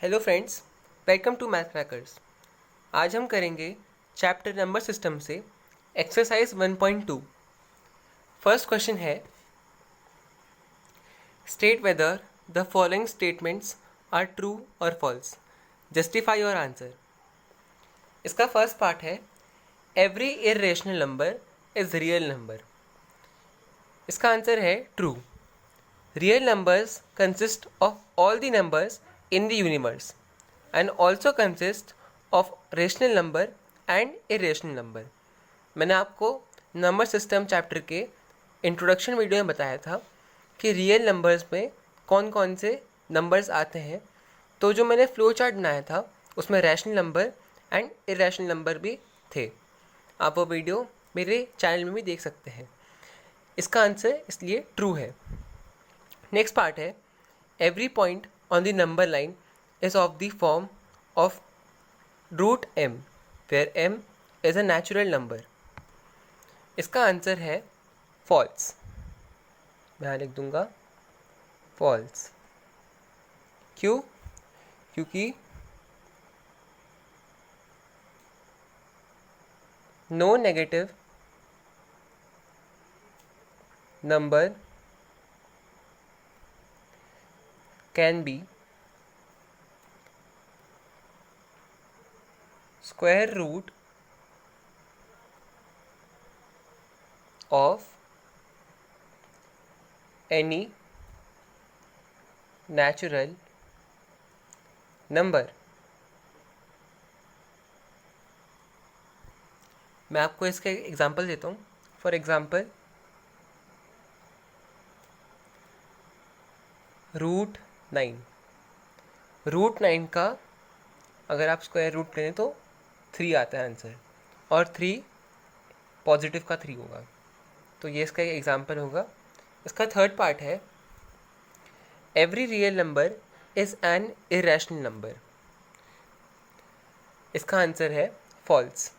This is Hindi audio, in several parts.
Hello friends, welcome to Math Crackers. आज हम करेंगे चैप्टर नंबर सिस्टम से एक्सरसाइज 1.2। फर्स्ट क्वेश्चन है, state whether the following statements are true और फॉल्स, जस्टिफाई योर आंसर। इसका फर्स्ट पार्ट है, every irrational number is real number. इसका आंसर है true. Real numbers consist of all the numbers in the universe and also consist of rational number and irrational number। मैंने आपको नंबर सिस्टम चैप्टर के इंट्रोडक्शन वीडियो में बताया था कि रियल नंबर्स में कौन कौन से नंबर्स आते हैं। तो जो मैंने फ्लो चार्ट बनाया था उसमें rational number and irrational number भी थे। आप वो वीडियो मेरे चैनल में भी देख सकते हैं। इसका आंसर इसलिए ट्रू है। नेक्स्ट पार्ट है, every point on the number line is of the form of root m, where m is a natural number। इसका आंसर है false। मैं यहाँ लिख दूंगा false। क्यों? क्योंकि no negative number can be square root of any natural number। मैं आपको इसका एग्जांपल देता हूँ। For example, root 9। रूट 9 का अगर आप स्क्वायर रूट करें तो 3 आता है आंसर, और 3 पॉजिटिव का 3 होगा। तो ये इसका एक एग्जांपल होगा। इसका थर्ड पार्ट है, every real number is an irrational number. इसका आंसर है फॉल्स।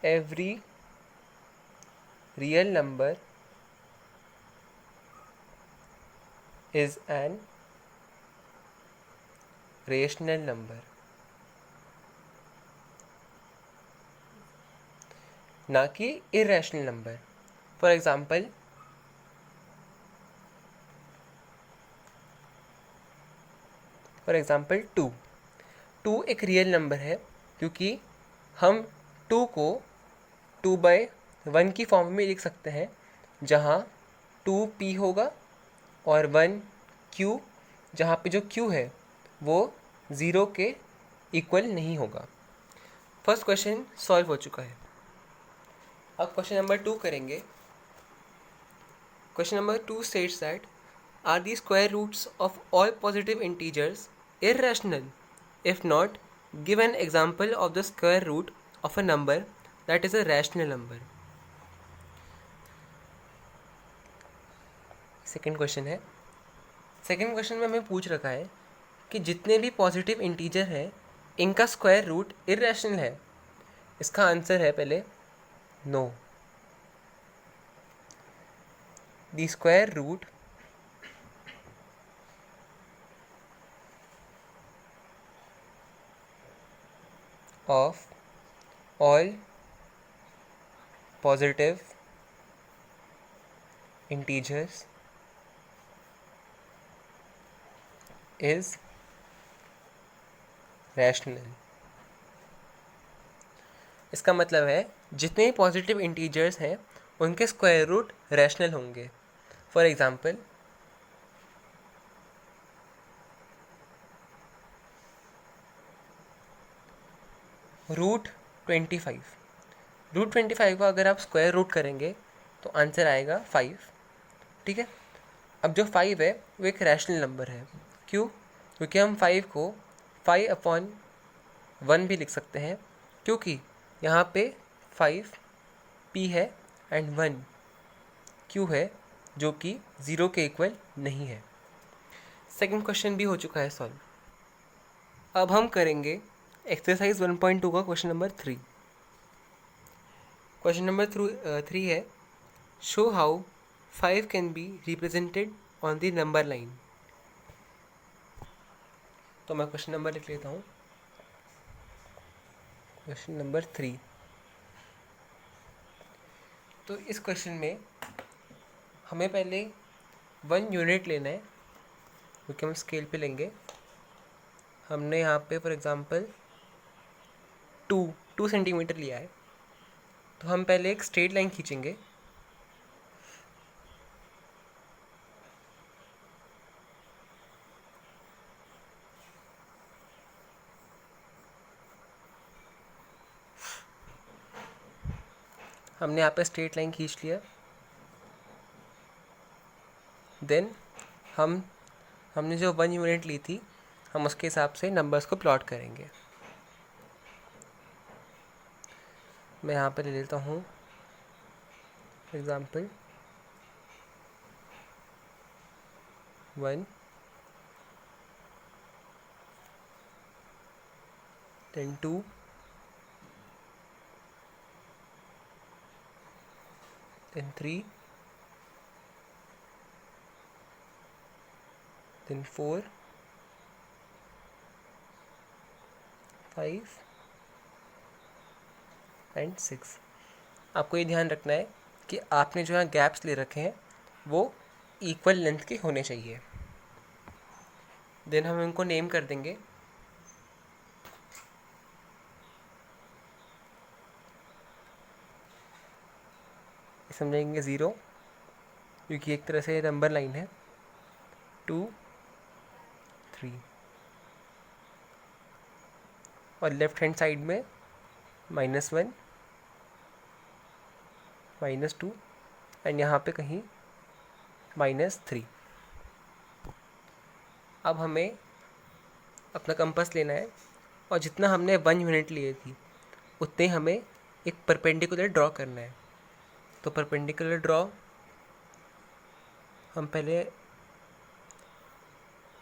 एवरी रियल नंबर is an rational number, ना कि irrational number। For example, two एक रियल नंबर है क्योंकि हम 2 को 2/1 की फॉर्म में लिख सकते हैं, जहाँ 2p होगा और 1q, जहाँ पे जो q है वो 0 के इक्वल नहीं होगा। फर्स्ट क्वेश्चन सॉल्व हो चुका है। अब क्वेश्चन नंबर 2 करेंगे। Question number 2 states that are the square roots of all positive integers irrational? If not, give an example of the square root of a number that is a rational number. Second question है। सेकेंड क्वेश्चन में हमें पूछ रखा है कि जितने भी पॉजिटिव इंटीजर हैं इनका स्क्वायर रूट इर्रेशनल है। इसका आंसर है पहले no. The square root of all positive integers is rational. इसका मतलब है जितने भी पॉजिटिव इंटीजर्स हैं उनके स्क्वायर रूट रैशनल होंगे। For example, root 25। रूट 25 का अगर आप स्क्वायर रूट करेंगे तो आंसर आएगा 5। ठीक है। अब जो 5 है वो एक रैशनल नंबर है। क्यों? क्योंकि हम 5 को 5/1 भी लिख सकते हैं, क्योंकि यहाँ पे 5 p है एंड 1 q है, जो कि 0 के इक्वल नहीं है। सेकंड क्वेश्चन भी हो चुका है सॉल्व। अब हम करेंगे एक्सरसाइज 1.2 का क्वेश्चन नंबर 3। क्वेश्चन नंबर 3 है, show how 5 can be represented on the number line. तो मैं क्वेश्चन नंबर लिख लेता हूँ। Question number 3। तो इस क्वेश्चन में हमें पहले 1 यूनिट लेना है, क्योंकि हम स्केल पे लेंगे। हमने यहाँ पे फॉर एग्जांपल 2 सेंटीमीटर लिया है, तो हम पहले एक स्ट्रेट लाइन खींचेंगे। हमने यहाँ पे स्ट्रेट लाइन खींच लिया। देन हमने जो 1 यूनिट ली थी, हम उसके हिसाब से नंबर्स को प्लॉट करेंगे। मैं यहाँ पे ले लेता हूँ example 1, then 2, then 3, then 4, 5 and 6। आपको ये ध्यान रखना है कि आपने जो है गैप्स ले रखे हैं वो इक्वल लेंथ के होने चाहिए। देन हम इनको नेम कर देंगे। समझेंगे 0, क्योंकि एक तरह से नंबर लाइन है। 2, 3 और लेफ्ट हैंड साइड में -1, -2 एंड यहाँ पे कहीं -3। अब हमें अपना कंपास लेना है, और जितना हमने 1 यूनिट लिए थी उतने हमें एक परपेंडिकुलर ड्रॉ करना है। तो परपेंडिकुलर ड्रॉ हम पहले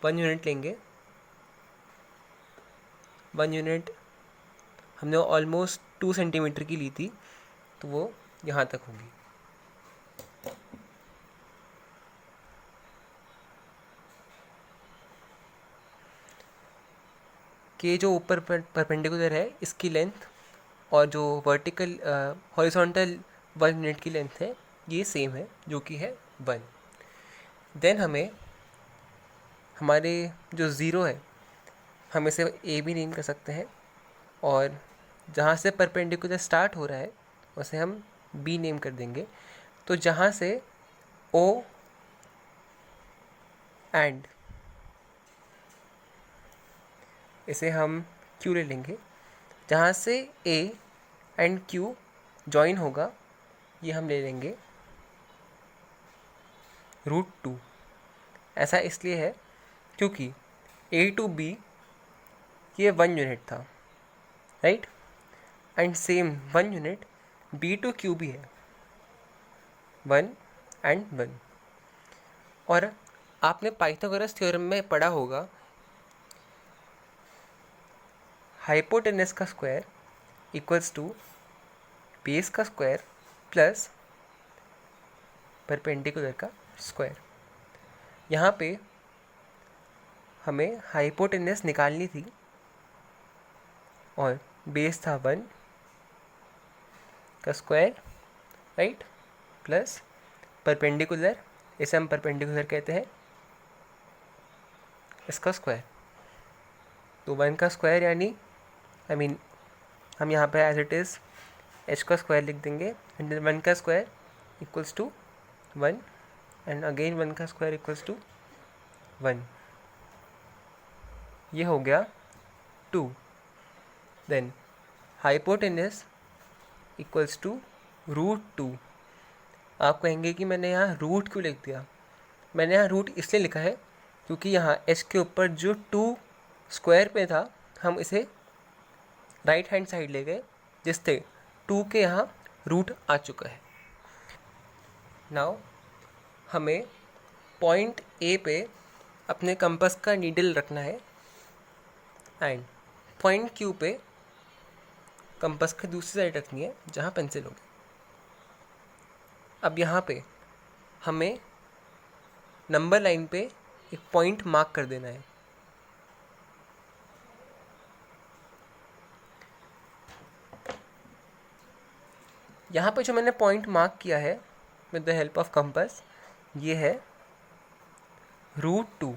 1 यूनिट लेंगे। 1 यूनिट हमने ऑलमोस्ट 2 सेंटीमीटर की ली थी, तो वो यहाँ तक होगी। कि जो ऊपर परपेंडिकुलर है इसकी लेंथ और जो वर्टिकल हॉरिजॉन्टल 1 यूनिट की लेंथ है ये सेम है, जो कि है 1। देन हमें हमारे जो 0 है हम इसे ए भी नेम कर सकते हैं, और जहाँ से परपेंडिकुलर स्टार्ट हो रहा है उसे हम बी नेम कर देंगे। तो जहाँ से ओ एंड इसे हम क्यू ले लेंगे, जहाँ से ए एंड क्यू जॉइन होगा ये हम ले लेंगे √2। ऐसा इसलिए है क्योंकि ए टू बी ये 1 यूनिट था, right, and same 1 unit B to Q भी है, 1 एंड 1। और आपने पाइथागोरस थ्योरम में पढ़ा होगा हाइपोटेनस का स्क्वायर इक्वल्स टू बेस का स्क्वायर प्लस परपेंडिकुलर का स्क्वायर। यहाँ पे हमें हाइपोटेनस निकालनी थी और बेस था 1 का स्क्वायर, राइट, प्लस परपेंडिकुलर, इसे हम परपेंडिकुलर कहते हैं, इसका स्क्वायर। तो 1 का स्क्वायर यानी हम यहाँ पे एज इट इज़ h का स्क्वायर लिख देंगे, एंड 1 का square equals to 1 and again 1 का स्क्वायर इक्वल्स टू 1। ये हो गया 2। Then hypotenuse equals to √2। आप कहेंगे कि मैंने यहाँ रूट क्यों लिख दिया। मैंने यहाँ रूट इसलिए लिखा है क्योंकि यहाँ h के ऊपर जो 2 स्क्वायर पे था हम इसे राइट हैंड साइड ले गए, जिससे 2 के यहाँ रूट आ चुका है। नाउ हमें पॉइंट ए पे अपने कंपास का नीडल रखना है एंड पॉइंट क्यू पे कंपास की दूसरी साइड रखनी है जहाँ पेंसिल होगी। अब यहाँ पे हमें नंबर लाइन पे एक पॉइंट मार्क कर देना है। यहाँ पे जो मैंने पॉइंट मार्क किया है with the help of compass, ये है √2,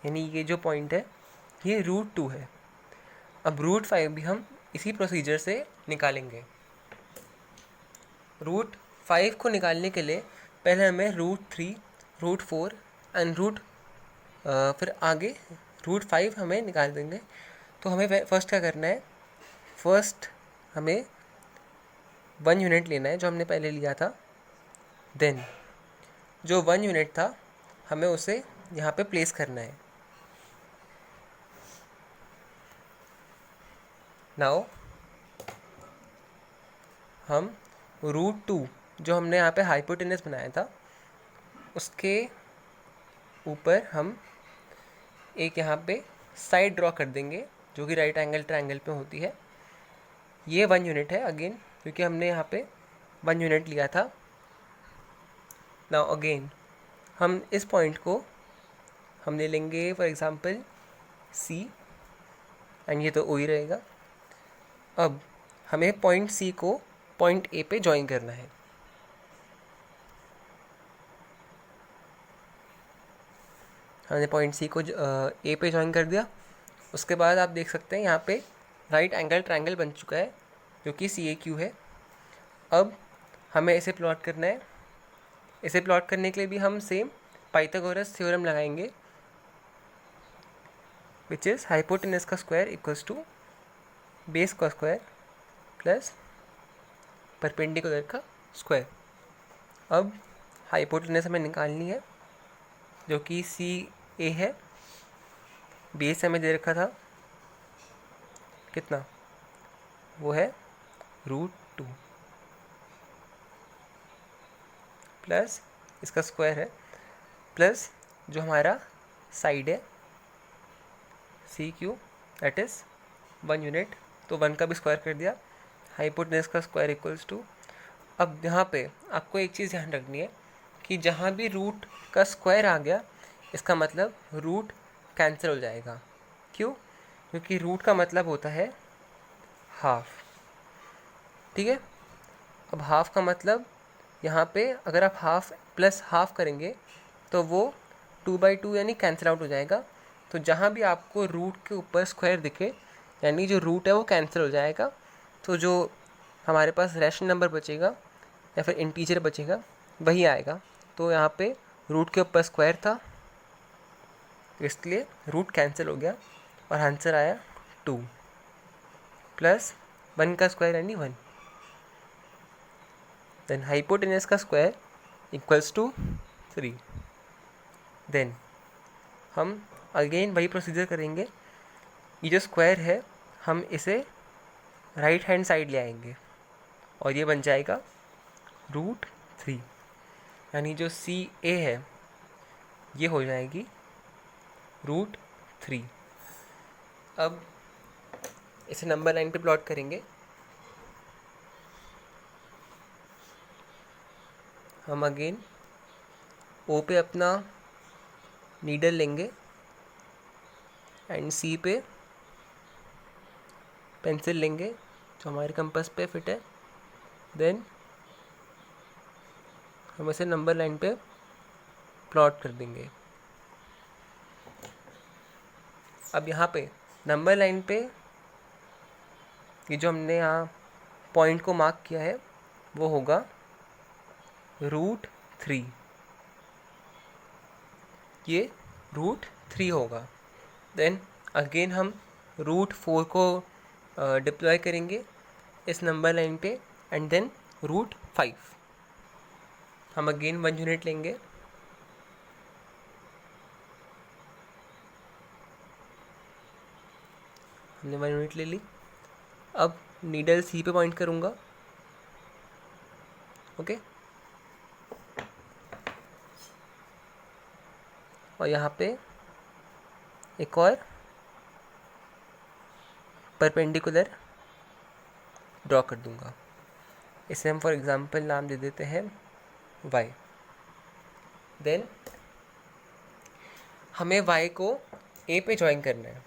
यानी ये जो पॉइंट है ये √2 है। अब √5 भी हम इसी प्रोसीजर से निकालेंगे। √5 को निकालने के लिए पहले हमें √3, √4 एंड फिर आगे √5 हमें निकाल देंगे। तो हमें फर्स्ट क्या करना है, फर्स्ट हमें 1 यूनिट लेना है जो हमने पहले लिया था। देन जो 1 यूनिट था हमें उसे यहाँ पे प्लेस करना है। नाउ हम √2 जो हमने यहाँ पे हाइपोटेनस बनाया था उसके ऊपर हम एक यहाँ पे साइड ड्रॉ कर देंगे जो कि राइट एंगल ट्रायंगल पे होती है। ये 1 यूनिट है अगेन, क्योंकि हमने यहाँ पे 1 यूनिट लिया था। नाउ अगेन हम इस पॉइंट को हम ले लेंगे फॉर एग्जांपल C, एंड ये तो O ही रहेगा। अब हमें पॉइंट C को पॉइंट A पे ज्वाइन करना है। हमने पॉइंट C को A पे ज्वाइन कर दिया। उसके बाद आप देख सकते हैं यहाँ पे राइट एंगल ट्रायंगल बन चुका है जो कि CAQ है। अब हमें इसे प्लॉट करना है। इसे प्लॉट करने के लिए भी हम सेम पाइथागोरस थ्योरम लगाएंगे, विच इज़ हाइपोटेनस का स्क्वायर इक्वल्स टू बेस का स्क्वायर प्लस परपेंडिकुलर का स्क्वायर। अब हाइपोटेनस हमें निकालनी है जो कि CA है। बेस हमें दे रखा था कितना, वो है √2 प्लस इसका स्क्वायर है प्लस जो हमारा साइड है CQ दैट इज़ 1 यूनिट, तो 1 का भी स्क्वायर कर दिया। हाइपोटेनस का स्क्वायर इक्वल्स टू, अब यहाँ पे आपको एक चीज़ ध्यान रखनी है कि जहाँ भी रूट का स्क्वायर आ गया इसका मतलब रूट कैंसिल हो जाएगा। क्यों? क्योंकि रूट का मतलब होता है हाफ। ठीक है, अब हाफ का मतलब यहाँ पे अगर आप हाफ प्लस हाफ करेंगे तो वो 2/2 यानी कैंसिल आउट हो जाएगा। तो जहाँ भी आपको रूट के ऊपर स्क्वायर दिखे यानी जो रूट है वो कैंसिल हो जाएगा। तो जो हमारे पास रैशनल नंबर बचेगा या फिर इंटीजर बचेगा वही आएगा। तो यहाँ पे रूट के ऊपर स्क्वायर था इसलिए रूट कैंसिल हो गया और आंसर आया 2 प्लस 1 का स्क्वायर यानी 1। देन हाइपोटेनस का स्क्वायर इक्वल्स टू 3। देन हम अगेन वही प्रोसीजर करेंगे। ये जो स्क्वायर है हम इसे राइट हैंड साइड ले आएंगे और ये बन जाएगा √3, यानी जो CA है ये हो जाएगी √3। अब इसे नंबर लाइन पे प्लॉट करेंगे। हम अगेन O पे अपना नीडल लेंगे एंड C पे पेंसिल लेंगे जो हमारे कंपास पे फिट है। देन हम इसे नंबर लाइन पे प्लॉट कर देंगे। अब यहाँ पे नंबर लाइन पे ये जो हमने यहाँ पॉइंट को मार्क किया है वो होगा √3, ये √3 होगा। देन अगेन हम √4 को डिप्लॉय करेंगे इस नंबर लाइन पे एंड देन √5। हम अगेन 1 यूनिट लेंगे। हमने 1 यूनिट ले ली। अब नीडल C पे पॉइंट करूँगा। ओके, और यहाँ पे एक और परपेंडिकुलर ड्रॉ कर दूँगा। इसे हम फॉर एग्जांपल नाम दे देते हैं y। देन हमें y को a पे ज्वाइन करना है।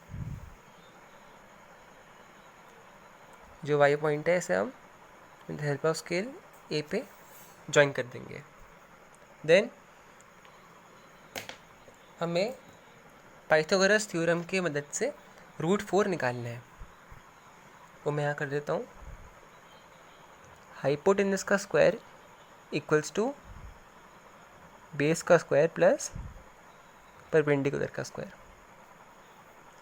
जो y पॉइंट है इसे हम with help of scale a पे ज्वाइन कर देंगे। देन हमें पाइथागोरस थ्योरम की मदद से √4 निकालना है। वो मैं यहाँ कर देता हूँ। हाइपोटेनस का स्क्वायर इक्वल्स टू बेस का स्क्वायर प्लस परपेंडिकुलर का स्क्वायर।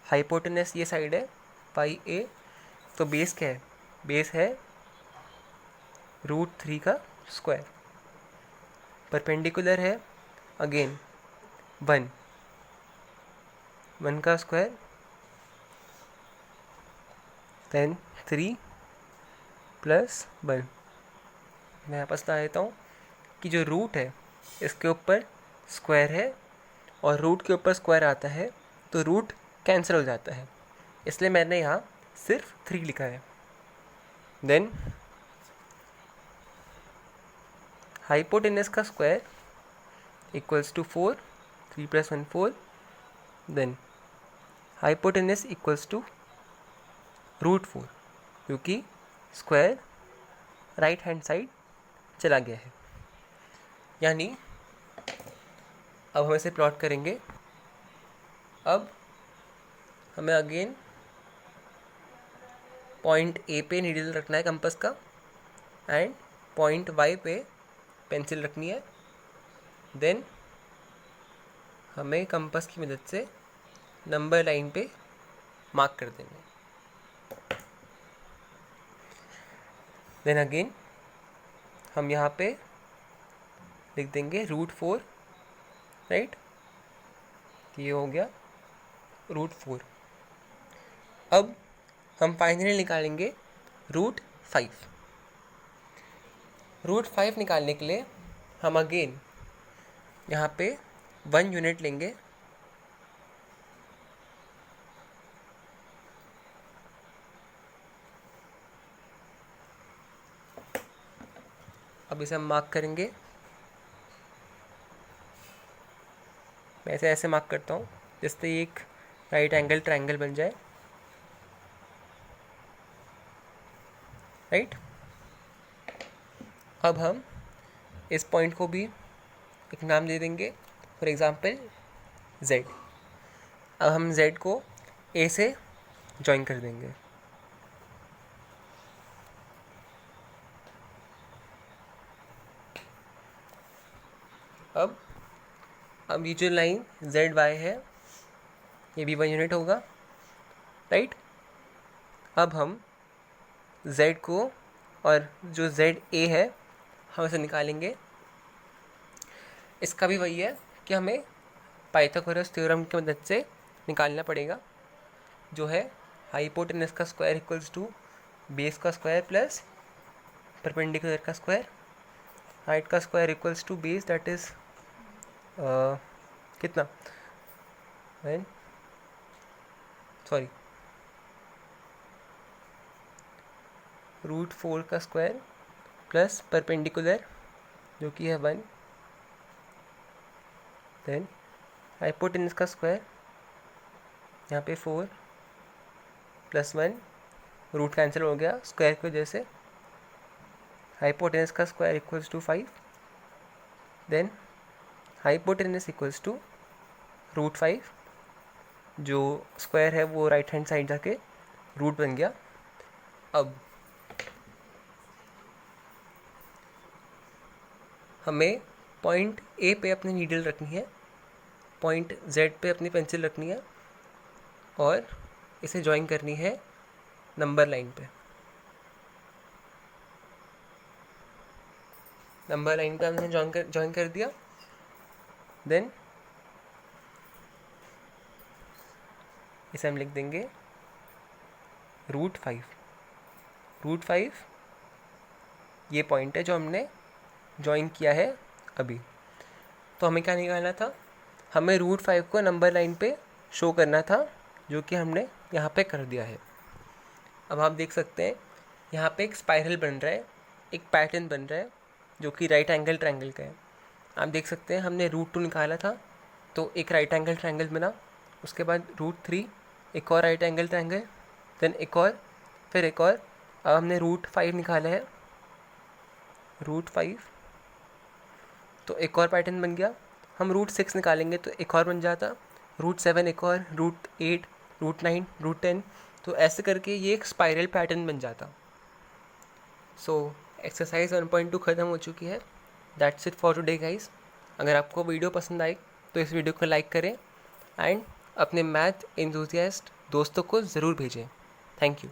हाइपोटेनस ये साइड है पाई ए, तो बेस क्या है? बेस है √3 का स्क्वायर। परपेंडिकुलर है अगेन 1 का स्क्वायर, देन 3 प्लस 1। मैं यहाँ पास बता देता हूँ कि जो रूट है इसके ऊपर स्क्वायर है और रूट के ऊपर स्क्वायर आता है तो रूट कैंसिल हो जाता है, इसलिए मैंने यहाँ सिर्फ 3 लिखा है। देन हाइपोटेनस का square equals to 4, 3 + 1 4। Then hypotenuse equals to √4, क्योंकि स्क्वायर राइट हैंड साइड चला गया है। यानी अब हम इसे प्लॉट करेंगे। अब हमें अगेन पॉइंट ए पे नीडल रखना है कंपास का एंड पॉइंट वाई पे पेंसिल रखनी है। देन हमें कंपास की मदद से नंबर लाइन पे मार्क कर देंगे। देन अगेन हम यहाँ पे लिख देंगे √4, राइट। ये हो गया √4। अब हम फाइनली निकालेंगे √5। √5 निकालने के लिए हम अगेन यहाँ पे 1 यूनिट लेंगे। अब इसे हम मार्क करेंगे। मैं इसे ऐसे मार्क करता हूँ जिससे एक राइट एंगल ट्रायंगल बन जाए, राइट। अब हम इस पॉइंट को भी एक नाम दे देंगे, फॉर एग्जांपल z। अब हम z को a से ज्वाइन कर देंगे। अब ये जो लाइन जेड वाई है ये भी 1 यूनिट होगा, राइट। अब हम z को और जो जेड ए है हम इसे निकालेंगे। इसका भी वही है कि हमें पाइथागोरस थ्योरम की मदद से निकालना पड़ेगा, जो है हाइपोटेनस का स्क्वायर इक्वल्स टू बेस का स्क्वायर प्लस परपेंडिकुलर का स्क्वायर। हाइट का square equals to base, that is कितना √4 का स्क्वायर प्लस परपेंडिकुलर जो कि है 1। देन हाइपोटेनस का स्क्वायर यहाँ पे 4 + 1, रूट कैंसिल हो गया स्क्वायर की वजह से। हाइपोटेनस का square equals to 5। Then hypotenuse equals to √5, जो स्क्वायर है वो राइट हैंड साइड जाके रूट बन गया। अब हमें पॉइंट ए पे अपनी नीडल रखनी है, पॉइंट जेड पे अपनी पेंसिल रखनी है और इसे ज्वाइन करनी है नंबर लाइन पे। नंबर लाइन पे हमने ज्वाइन कर दिया। देन इसे हम लिख देंगे √5 ये पॉइंट है जो हमने ज्वाइन किया है अभी। तो हमें क्या निकालना था? हमें √5 को नंबर लाइन पे शो करना था, जो कि हमने यहाँ पे कर दिया है। अब आप देख सकते हैं यहाँ पे एक स्पाइरल बन रहा है एक पैटर्न बन रहा है जो कि राइट एंगल ट्रायंगल का है। आप देख सकते हैं हमने √2 निकाला था तो एक राइट एंगल ट्रायंगल बना, उसके बाद √3 एक और राइट एंगल ट्रायंगल, देन एक और, फिर एक और। अब हमने √5 निकाला है, √5 तो एक और पैटर्न बन गया। हम √6 निकालेंगे तो एक और बन जाता, √7 एक और, √8, √9, √10, तो ऐसे करके ये एक स्पाइरल पैटर्न बन जाता। सो एक्सरसाइज 1.2 ख़त्म हो चुकी है। That's it for today guys. अगर आपको वीडियो पसंद आई तो इस वीडियो को लाइक करें एंड अपने मैथ एंथुसियास्ट दोस्तों को ज़रूर भेजें। Thank you.